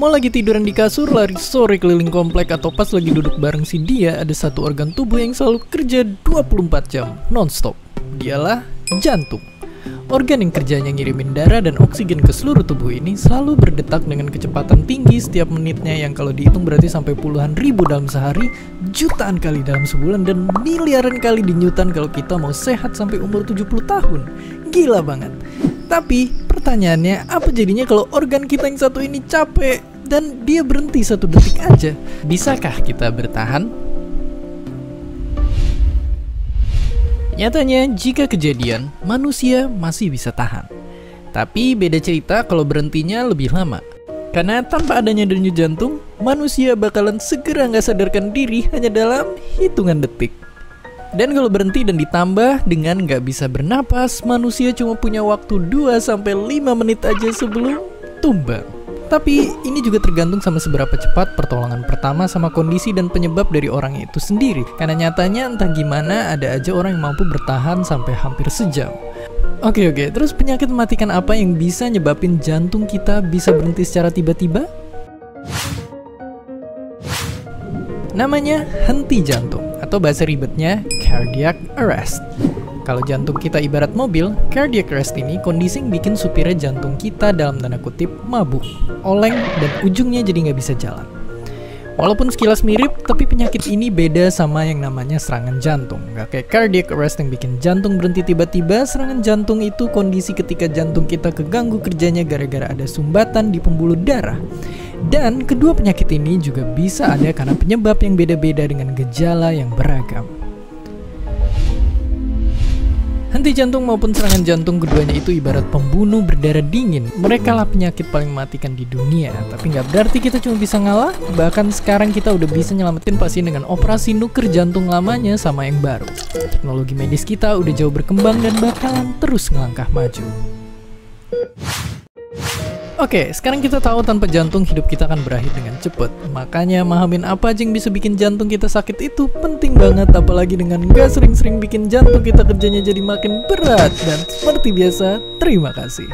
Mau lagi tiduran di kasur, lari sore keliling komplek, atau pas lagi duduk bareng si dia, ada satu organ tubuh yang selalu kerja 24 jam, non-stop. Dialah jantung. Organ yang kerjanya ngirimin darah dan oksigen ke seluruh tubuh ini selalu berdetak dengan kecepatan tinggi setiap menitnya, yang kalau dihitung berarti sampai puluhan ribu dalam sehari, jutaan kali dalam sebulan, dan miliaran kali di Newton kalau kita mau sehat sampai umur 70 tahun. Gila banget. Tapi pertanyaannya, apa jadinya kalau organ kita yang satu ini capek dan dia berhenti 1 detik aja? Bisakah kita bertahan? Nyatanya, jika kejadian, manusia masih bisa tahan. Tapi beda cerita kalau berhentinya lebih lama. Karena tanpa adanya denyut jantung, manusia bakalan segera nggak sadarkan diri hanya dalam hitungan detik. Dan kalau berhenti dan ditambah dengan nggak bisa bernapas, manusia cuma punya waktu 2-5 menit aja sebelum tumbang. Tapi ini juga tergantung sama seberapa cepat pertolongan pertama sama kondisi dan penyebab dari orang itu sendiri. Karena nyatanya entah gimana ada aja orang yang mampu bertahan sampai hampir sejam. Oke, terus penyakit mematikan apa yang bisa nyebabin jantung kita bisa berhenti secara tiba-tiba? Namanya henti jantung, atau bahasa ribetnya cardiac arrest. Kalau jantung kita ibarat mobil, cardiac arrest ini kondisi yang bikin supirnya jantung kita dalam tanda kutip mabuk, oleng, dan ujungnya jadi nggak bisa jalan. Walaupun sekilas mirip, tapi penyakit ini beda sama yang namanya serangan jantung. Nggak kayak cardiac arrest yang bikin jantung berhenti tiba-tiba, serangan jantung itu kondisi ketika jantung kita keganggu kerjanya gara-gara ada sumbatan di pembuluh darah. Dan kedua penyakit ini juga bisa ada karena penyebab yang beda-beda dengan gejala yang beragam. Henti jantung maupun serangan jantung keduanya itu ibarat pembunuh berdarah dingin. Mereka lah penyakit paling mematikan di dunia. Tapi nggak berarti kita cuma bisa ngalah. Bahkan sekarang kita udah bisa nyelamatin pasien dengan operasi nuker jantung lamanya sama yang baru. Teknologi medis kita udah jauh berkembang dan bakalan terus ngelangkah maju. Oke, sekarang kita tahu tanpa jantung hidup kita akan berakhir dengan cepat. Makanya mahamin apa aja yang bisa bikin jantung kita sakit itu penting banget. Apalagi dengan gak sering-sering bikin jantung kita kerjanya jadi makin berat. Dan seperti biasa, terima kasih.